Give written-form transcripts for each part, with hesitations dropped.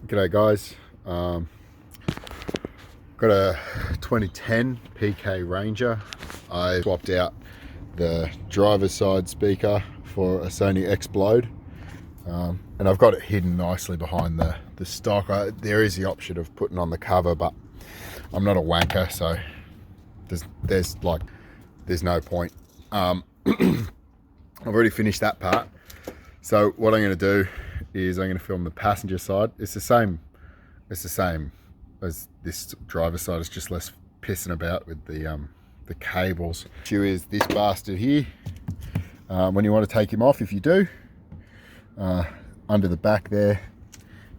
G'day guys, got a 2010 PK Ranger. I swapped out the driver's side speaker for a Sony Explode, and I've got it hidden nicely behind the stock. There is the option of putting on the cover, but I'm not a wanker, so there's no point. I've already finished that part, so what I'm going to do is I'm going to film the passenger side. It's the same as this driver's side. It's just less pissing about with the cables. Issue is this bastard here. When you want to take him off, if you do, under the back there,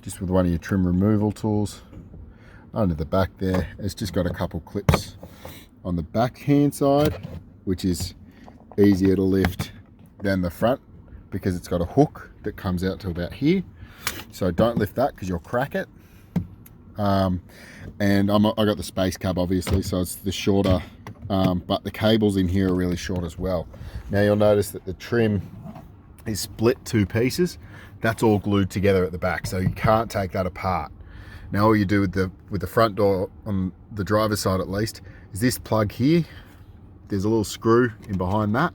just with one of your trim removal tools, under the back there, it's just got a couple clips on the back hand side, which is easier to lift than the front because it's got a hook that comes out to about here. So don't lift that because you'll crack it. And I got the space cab obviously, so it's the shorter, but the cables in here are really short as well. Now you'll notice that the trim is split two pieces. That's all glued together at the back, so you can't take that apart. Now all you do with the front door on the driver's side at least is this plug here. There's a little screw in behind that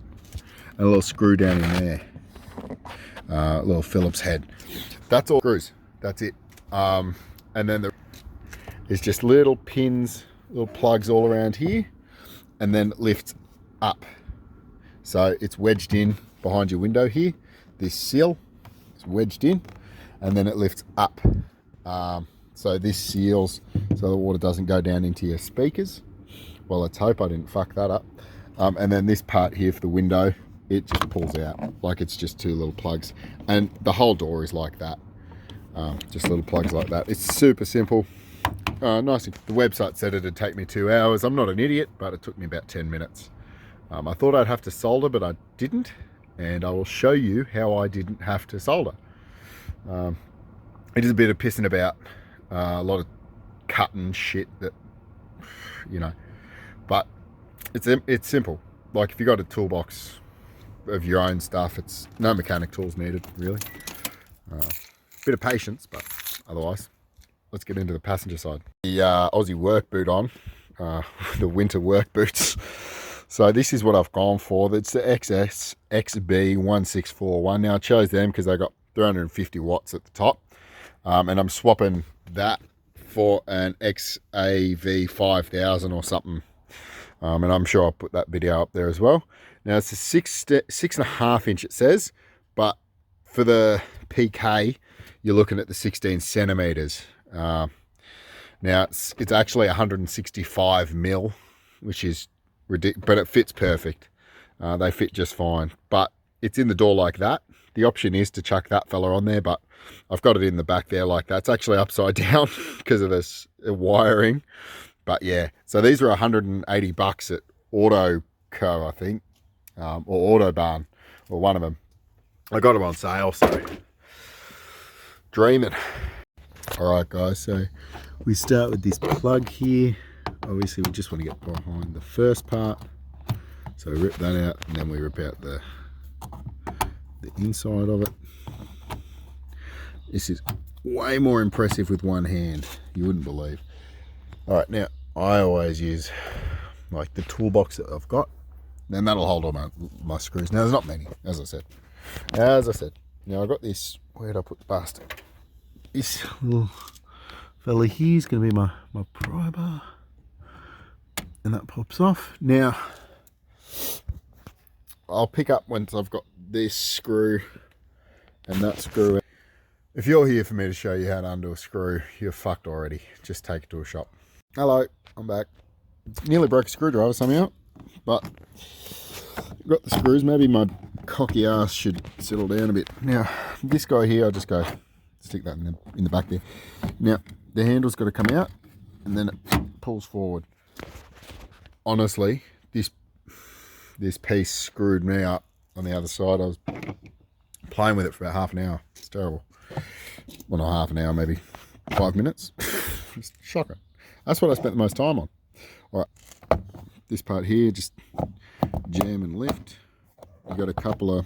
and a little screw down in there, a little Phillips head. That's all screws, that's it. And then there's just little pins, little plugs all around here, and then it lifts up. So it's wedged in behind your window here. This seal is wedged in, and then it lifts up. So this seals so the water doesn't go down into your speakers. Well, let's hope I didn't fuck that up. And then this part here for the window, it just pulls out. Like it's just two little plugs. And the whole door is like that. Just little plugs like that. It's super simple. Nice. The website said it'd take me 2 hours. I'm not an idiot, but it took me about 10 minutes. I thought I'd have to solder, but I didn't. And I will show you how I didn't have to solder. It is a bit of pissing about. A lot of cutting shit that, you know, but it's simple. Like if you got a toolbox of your own stuff, it's no mechanic tools needed really. Bit of patience, but otherwise, let's get into the passenger side. The Aussie work boot on, the winter work boots. So this is what I've gone for. It's the XS XB1641. Now I chose them because they got 350 watts at the top, and I'm swapping that for an XAV 5000 or something. And I'm sure I'll put that video up there as well. Now it's a 6.5 inch it says, but for the PK, you're looking at the 16 centimeters. Now it's actually 165 mil, which is ridiculous, but it fits perfect. They fit just fine, but it's in the door like that. The option is to chuck that fella on there, but I've got it in the back there like that. It's actually upside down because of this wiring. But yeah, so these were 180 bucks at Autoco, I think, or Autobarn, or one of them. I got them on sale, so dreaming. All right, guys, so we start with this plug here. Obviously, we just want to get behind the first part. So we rip that out, and then we rip out the inside of it. This is way more impressive with one hand, you wouldn't believe. All right, now I always use like the toolbox that I've got, then that'll hold all my screws. Now there's not many, as I said. Now I got this, where'd I put the bastard? This little fella here is going to be my pry bar, and that pops off. Now I'll pick up once I've got this screw and that screw. If you're here for me to show you how to undo a screw, you're fucked already. Just take it to a shop. Hello, I'm back. Nearly broke a screwdriver somehow, but got the screws. Maybe my cocky ass should settle down a bit. Now, this guy here, I'll just go stick that in the back there. Now, the handle's got to come out and then it pulls forward. Honestly, this piece screwed me up on the other side. I was playing with it for about half an hour. It's terrible. Well, not half an hour, maybe 5 minutes. It's shocking. That's what I spent the most time on. All right, this part here, just jam and lift. You've got a couple of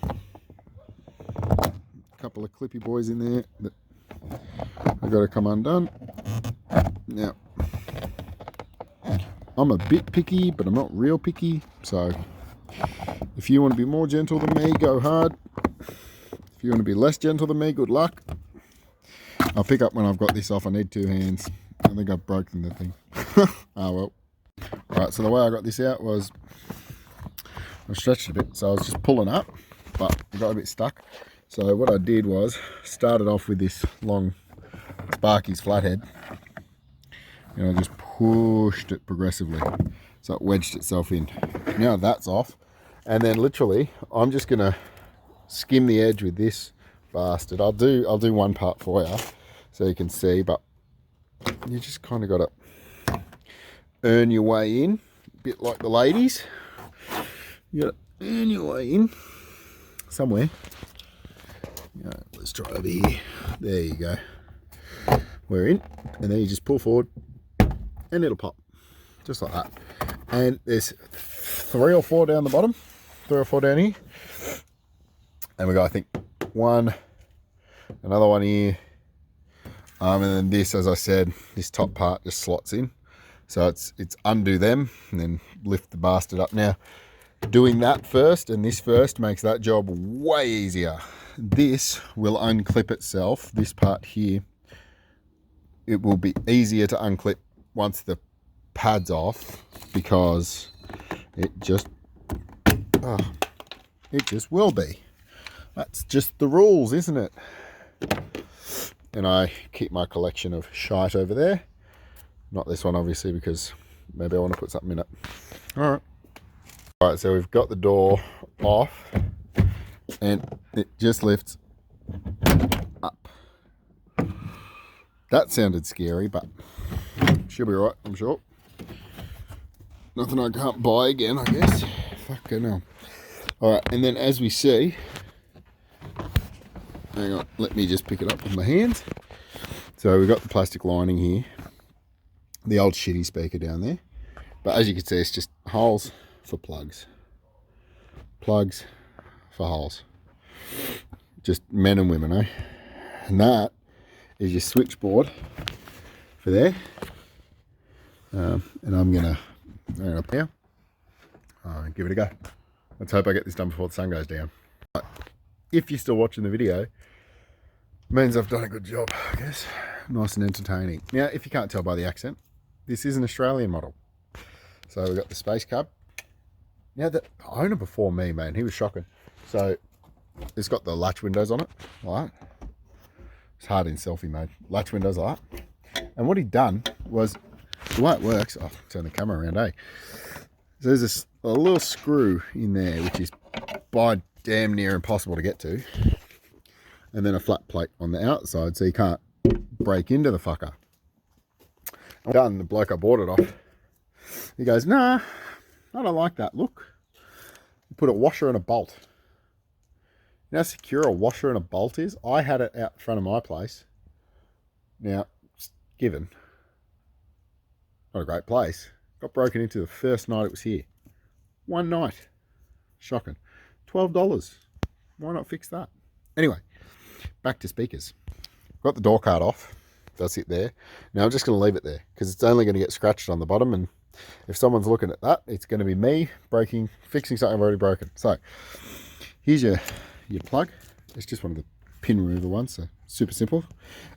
clippy boys in there that I've got to come undone. Now, I'm a bit picky, but I'm not real picky. So if you want to be more gentle than me, go hard. If you want to be less gentle than me, good luck. I'll pick up when I've got this off. I need 2 hands. I think I've broken the thing. Oh well. Alright, so the way I got this out was I stretched a bit, so I was just pulling up, but I got a bit stuck. So what I did was started off with this long Sparky's flathead, and I just pushed it progressively, so it wedged itself in. Now that's off, and then literally I'm just gonna skim the edge with this bastard. I'll do one part for you so you can see, but you just kind of got to earn your way in, a bit like the ladies. You got to earn your way in somewhere. Let's try over here. There you go. We're in, and then you just pull forward and it'll pop just like that. And there's 3 or 4 down the bottom, 3 or 4 down here, and we got, I think, another one here, and then this, as I said, this top part just slots in, so it's undo them and then lift the bastard up. Now doing that first and this first makes that job way easier. This will unclip itself, this part here. It will be easier to unclip once the pad's off, because it just will be. That's just the rules, isn't it? And I keep my collection of shite over there. Not this one, obviously, because maybe I want to put something in it. All right, so we've got the door off, and it just lifts up. That sounded scary, but she'll be right, I'm sure. Nothing I can't buy again, I guess. Fucking hell. All right, and then as we see, hang on, let me just pick it up with my hands. So we've got the plastic lining here, the old shitty speaker down there. But as you can see, it's just holes for plugs. Plugs for holes. Just men and women, eh? And that is your switchboard for there. And I'm gonna up here. Give it a go. Let's hope I get this done before the sun goes down. If you're still watching the video, it means I've done a good job, I guess. Nice and entertaining. Now, if you can't tell by the accent, this is an Australian model. So we've got the space cub. Now, the owner before me, man, he was shocking. So it's got the latch windows on it, like that. It's hard in selfie mode. Latch windows like that. And what he'd done was, the way it works, I'll turn the camera around, eh? So there's a little screw in there, which is by damn near impossible to get to. And then a flat plate on the outside, so you can't break into the fucker. I'm done, the bloke I bought it off, he goes, nah, I don't like that look. You put a washer and a bolt. You know how secure a washer and a bolt is? I had it out front of my place. Now, given, not a great place. Got broken into the first night it was here. One night. Shocking. $12. Why not fix that? Anyway, back to speakers. Got the door card off. That's it there. Now I'm just going to leave it there because it's only going to get scratched on the bottom, and if someone's looking at that, it's going to be me fixing something I've already broken. So here's your plug. It's just one of the pin removal ones, so super simple.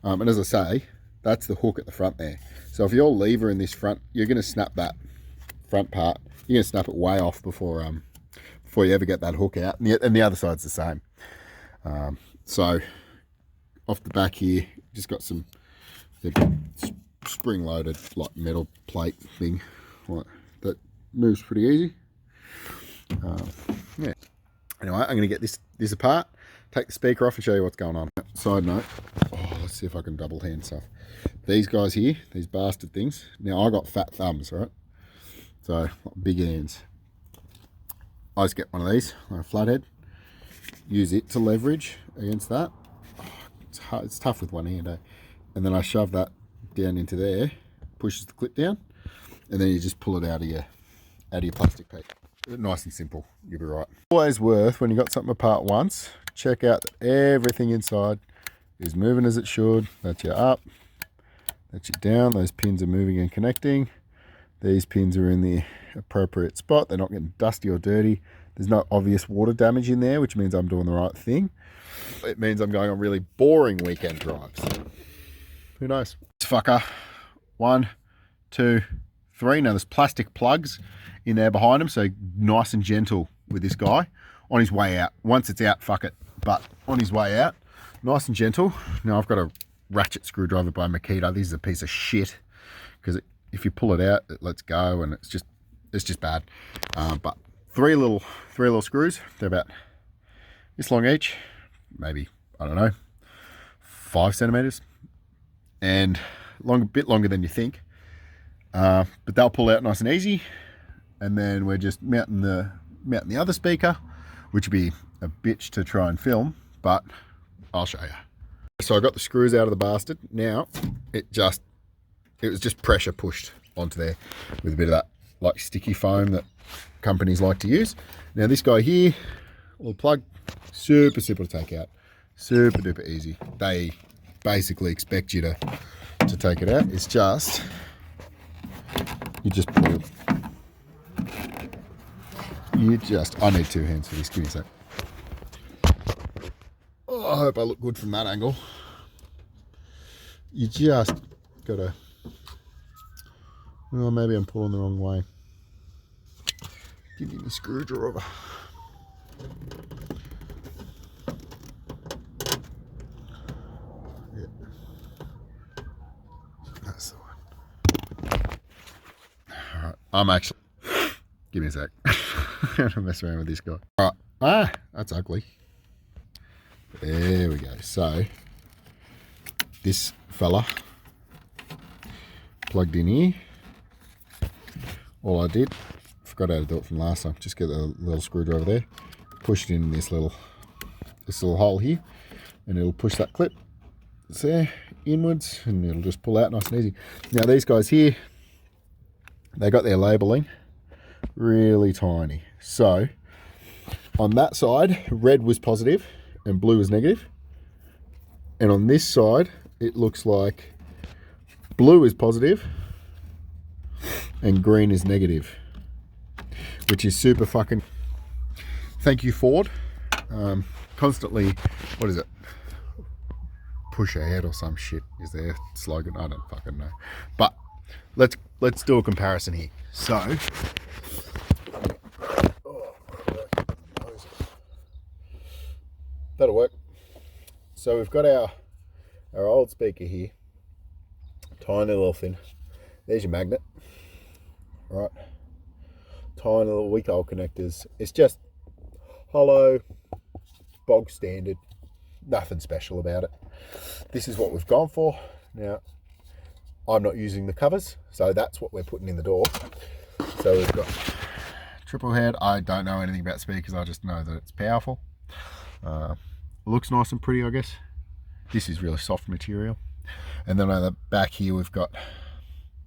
And as I say, that's the hook at the front there. So if you're lever in this front, you're going to snap that front part. You're going to snap it way off before you ever get that hook out. And the other side's the same. So off the back here, just got some spring-loaded like metal plate thing like that moves pretty easy. Yeah. Anyway, I'm going to get this apart, take the speaker off and show you what's going on. Side note, let's see if I can double hand stuff. These guys here, these bastard things. Now I got fat thumbs, right? So big hands. I just get one of these, like a flathead. Use it to leverage against that. It's hard, it's tough with one hand, eh? And then I shove that down into there, pushes the clip down, and then you just pull it out of your plastic piece. Nice and simple, you'll be right. Always worth, when you got something apart once, check out that everything inside is moving as it should. That's your up, that's your down. Those pins are moving and connecting. These pins are in the appropriate spot. They're not getting dusty or dirty. There's no obvious water damage in there, which means I'm doing the right thing. It means I'm going on really boring weekend drives. Who knows? This fucker, 1, 2, 3. Now there's plastic plugs in there behind him, so nice and gentle with this guy on his way out. Once it's out, fuck it. But on his way out, nice and gentle. Now I've got a ratchet screwdriver by Makita. This is a piece of shit because if you pull it out, it lets go, and it's just bad. But three little screws. They're about this long each, maybe, I don't know, 5 centimeters, and a bit longer than you think. But they'll pull out nice and easy. And then we're just mounting the other speaker, which would be a bitch to try and film, but I'll show you. So I got the screws out of the bastard. Now it was just pressure pushed onto there with a bit of that like sticky foam that companies like to use. Now this guy here, little plug, super simple to take out, super duper easy. They basically expect you to take it out. It's just, you just pull it. I need 2 hands for this. Give me a sec. Oh, I hope I look good from that angle. You just gotta, well, maybe I'm pulling the wrong way. Give me the screwdriver. Yeah. That's the one. Alright, I'm actually, give me a sec. I'm gonna mess around with this guy. Alright, that's ugly. There we go. So, this fella plugged in here. All I did, forgot how to do it from last time, just get the little screwdriver there, push it in this little hole here, and it'll push that clip that's there inwards, and it'll just pull out nice and easy. Now these guys here, they got their labeling really tiny. So on that side, red was positive and blue was negative. And on this side, it looks like blue is positive and green is negative, which is super fucking, thank you Ford. Constantly, what is it? Push ahead or some shit is their slogan. I don't fucking know. But let's do a comparison here. So, that'll work. So we've got our old speaker here, tiny little thing. There's your magnet, right? Tiny little weak old connectors. It's just hollow, bog standard, nothing special about it. This is what we've gone for. Now, I'm not using the covers, so that's what we're putting in the door. So we've got triple head. I don't know anything about speakers, I just know that it's powerful. Looks nice and pretty, I guess. This is really soft material. And then on the back here, we've got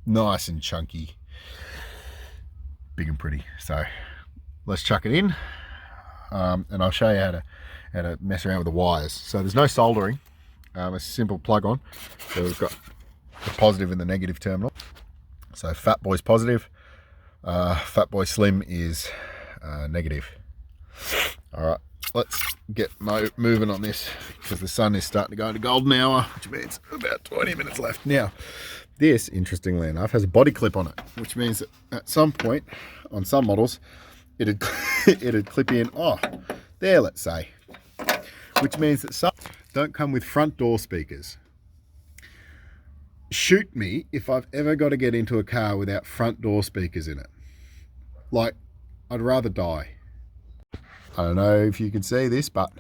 nice and chunky, big and pretty. So let's chuck it in, and I'll show you how to mess around with the wires. So there's no soldering, a simple plug on. So we've got the positive and the negative terminal. So Fat Boy's positive, Fat Boy Slim is negative. All right, let's get moving on this because the sun is starting to go into golden hour, which means about 20 minutes left. Now, this, interestingly enough, has a body clip on it, which means that at some point on some models, it'd clip in, there, let's say, which means that some don't come with front door speakers. Shoot me if I've ever got to get into a car without front door speakers in it. Like, I'd rather die. I don't know if you can see this, but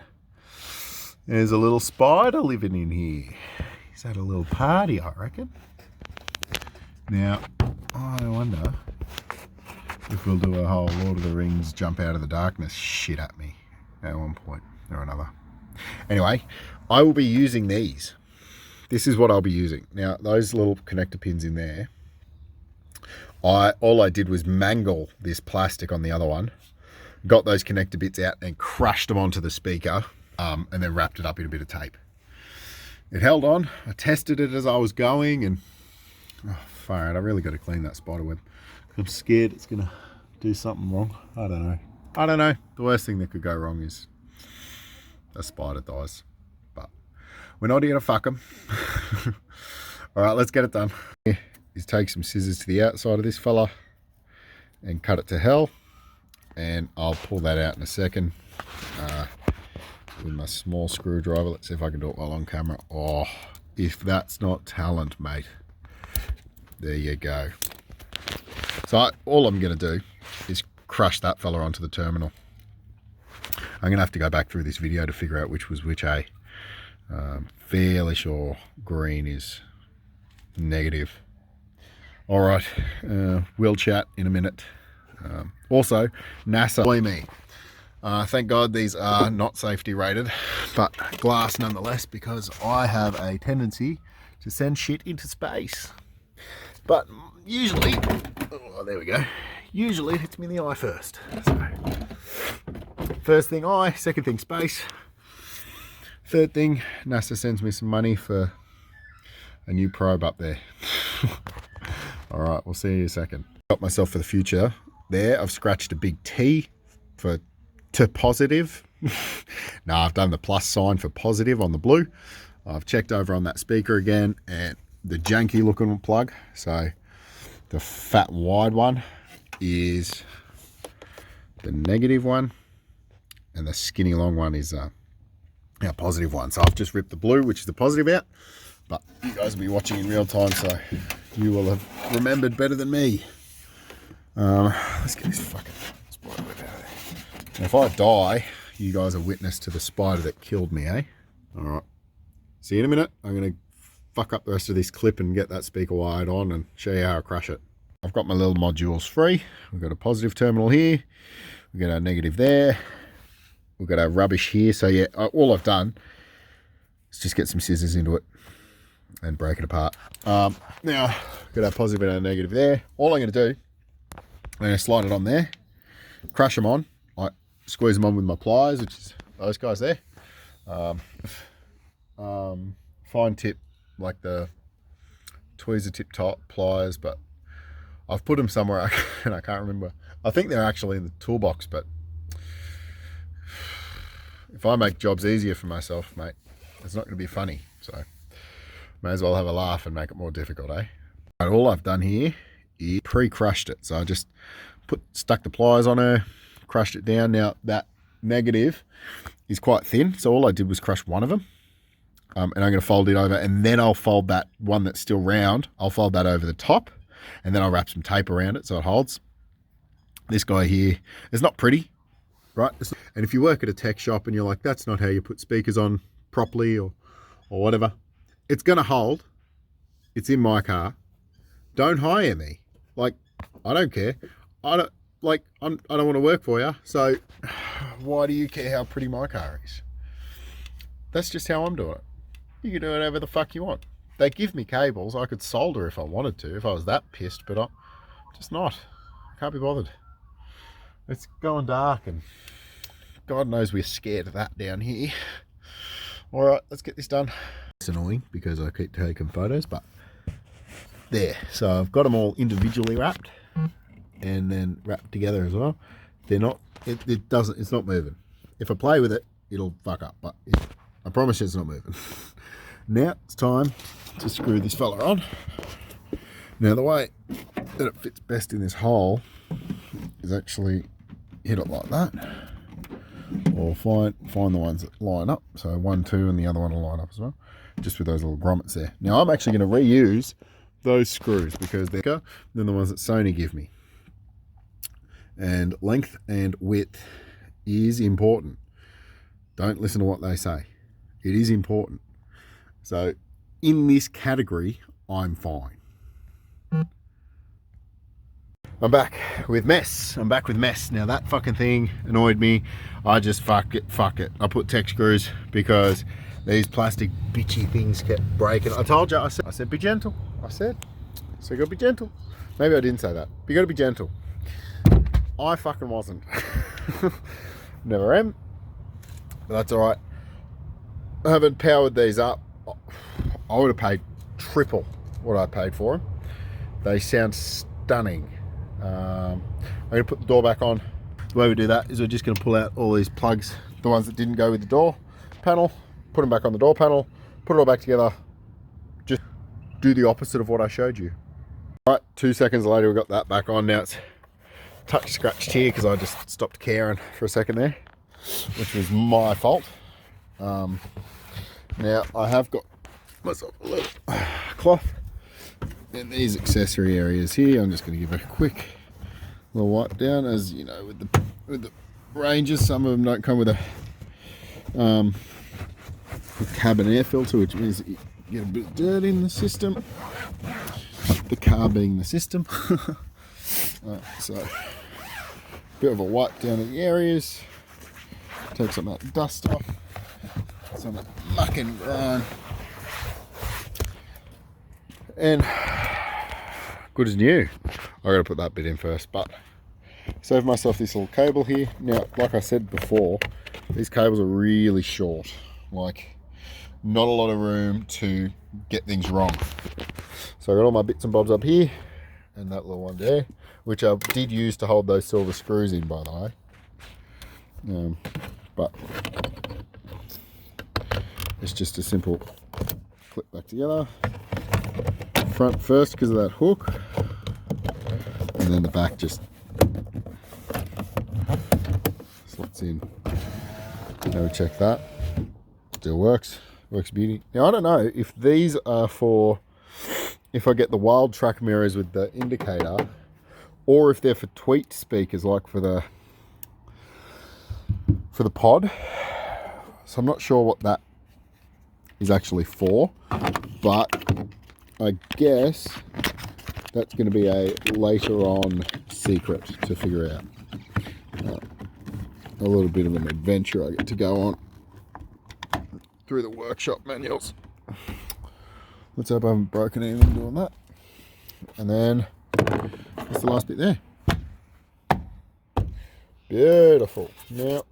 there's a little spider living in here. He's had a little party, I reckon. Now, I wonder if we'll do a whole Lord of the Rings jump out of the darkness shit at me at one point or another. Anyway, I will be using these. This is what I'll be using. Now, those little connector pins in there, all I did was mangle this plastic on the other one, got those connector bits out and crushed them onto the speaker, and then wrapped it up in a bit of tape. It held on. I tested it as I was going, and oh, far out. I really got to clean that spider web. I'm scared it's gonna do something wrong. I don't know. The worst thing that could go wrong is a spider dies, but we're not here to fuck them. All right, let's get it done. Is take some scissors to the outside of this fella and cut it to hell, and I'll pull that out in a second with my small screwdriver. Let's see if I can do it while on camera. Oh, if that's not talent, mate. There you go. So all I'm going to do is crush that fella onto the terminal. I'm going to have to go back through this video to figure out which was which, eh? Fairly sure green is negative. All right, we'll chat in a minute. Also, NASA, believe me, thank God these are not safety rated, but glass nonetheless, because I have a tendency to send shit into space. But usually, oh, there we go. Usually it hits me in the eye first. So, first thing eye, second thing space. Third thing, NASA sends me some money for a new probe up there. All right, we'll see you in a second. Got myself for the future. There, I've scratched a big T for to positive. No, I've done the plus sign for positive on the blue. I've checked over on that speaker again, and the janky looking plug, so the fat wide one is the negative one, and the skinny long one is our positive one. So I've just ripped the blue, which is the positive, out, but you guys will be watching in real time, so you will have remembered better than me. Let's get this fucking spider web out of there. Now, if I die, you guys are witness to the spider that killed me, eh? All right, see you in a minute. I'm gonna fuck up the rest of this clip and get that speaker wired on and show you how I crush it. I've got my little modules free. We've got a positive terminal here. We've got our negative there. We've got our rubbish here. So yeah, all I've done is just get some scissors into it and break it apart. Now, got our positive and our negative there. All I'm going to do, I'm going to slide it on there, crush them on. I squeeze them on with my pliers, which is those guys there. Fine tip, like the tweezer tip top pliers, but I've put them somewhere and I can't remember. I think they're actually in the toolbox, but if I make jobs easier for myself, mate, it's not going to be funny. So may as well have a laugh and make it more difficult, eh? But all I've done here is pre-crushed it. So I just stuck the pliers on her, crushed it down. Now that negative is quite thin, so all I did was crush one of them. And I'm going to fold it over, and then I'll fold that one that's still round. I'll fold that over the top, and then I'll wrap some tape around it so it holds. This guy here is not pretty, right? And if you work at a tech shop and you're like, that's not how you put speakers on properly or whatever, it's going to hold. It's in my car. Don't hire me. Like, I don't care. I don't want to work for you. So why do you care how pretty my car is? That's just how I'm doing it. You can do whatever the fuck you want. They give me cables. I could solder if I wanted to, if I was that pissed, but I'm just not. I can't be bothered. It's going dark, and God knows we're scared of that down here. All right, let's get this done. It's annoying because I keep taking photos, but there. So I've got them all individually wrapped and then wrapped together as well. They're not, it's not moving. If I play with it, it'll fuck up, but I promise you it's not moving. Now it's time to screw this fella on. Now the way that it fits best in this hole is actually hit it like that, or find the ones that line up. So 1, 2, and the other one will line up as well, just with those little grommets there. Now I'm actually going to reuse those screws because they're bigger than the ones that Sony give me. And length and width is important. Don't listen to what they say. It is important. So in this category, I'm fine. I'm back with mess. Now that fucking thing annoyed me. I just fuck it. I put tech screws because these plastic bitchy things kept breaking. I told you, I said be gentle. So you gotta be gentle. Maybe I didn't say that, but you gotta be gentle. I fucking wasn't. Never am. But that's all right. I haven't powered these up. I would have paid triple what I paid for them. They sound stunning. I'm going to put the door back on. The way we do that is we're just going to pull out all these plugs, the ones that didn't go with the door panel, put them back on the door panel, put it all back together, just do the opposite of what I showed you. All right, 2 seconds later we got that back on. Now it's touch scratched here because I just stopped caring for a second there, which was my fault. Now I have got myself a little cloth in these accessory areas here. I'm just going to give a quick little wipe down. As you know, with the Rangers, some of them don't come with a cabin air filter, which means that you get a bit of dirt in the system. The car being the system. So a bit of a wipe down in the areas. Take some of that dust off, some of that muck and grime, and good as new. I gotta put that bit in first, but save myself this little cable here. Now, like I said before, these cables are really short, like not a lot of room to get things wrong. So I got all my bits and bobs up here, and that little one there, which I did use to hold those silver screws in, by the way. But it's just a simple clip back together. Front first because of that hook, and then the back just slots in. Now we check that. Still works beauty. Now I don't know if these are for, if I get the wild track mirrors with the indicator, or if they're for tweet speakers, like for the pod. So I'm not sure what that is actually for, but I guess that's going to be a later on secret to figure out. A little bit of an adventure I get to go on through the workshop manuals. Let's hope I haven't broken anything doing that. And then that's the last bit there. Beautiful. Now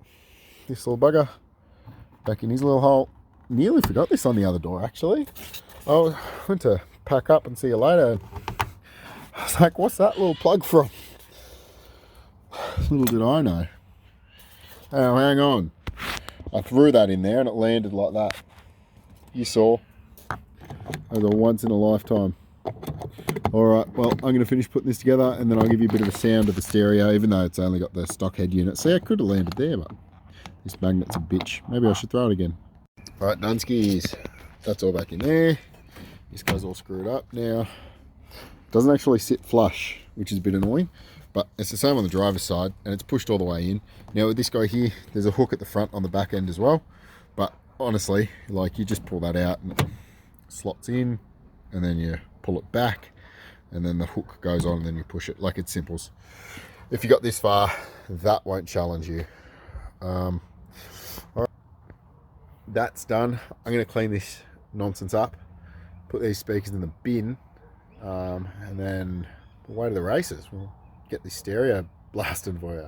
this little bugger back in his little hole. Nearly forgot this on the other door, actually. I went to pack up and see you later. I was like, what's that little plug from? Little did I know. Oh, hang on. I threw that in there and it landed like that. You saw. Over once in a lifetime. Alright, well, I'm going to finish putting this together and then I'll give you a bit of a sound of the stereo, even though it's only got the stock head unit. See, I could have landed there, but this magnet's a bitch. Maybe I should throw it again. Alright, Dunskies. That's all back in there. This guy's all screwed up now. Doesn't actually sit flush, which is a bit annoying, but it's the same on the driver's side and it's pushed all the way in. Now with this guy here, there's a hook at the front on the back end as well, but honestly, like, you just pull that out and it slots in and then you pull it back and then the hook goes on and then you push it. Like, it's simples. If you got this far, that won't challenge you. All right. That's done. I'm going to clean this nonsense up, put these speakers in the bin, and then away to the races. We'll get this stereo blasted for you.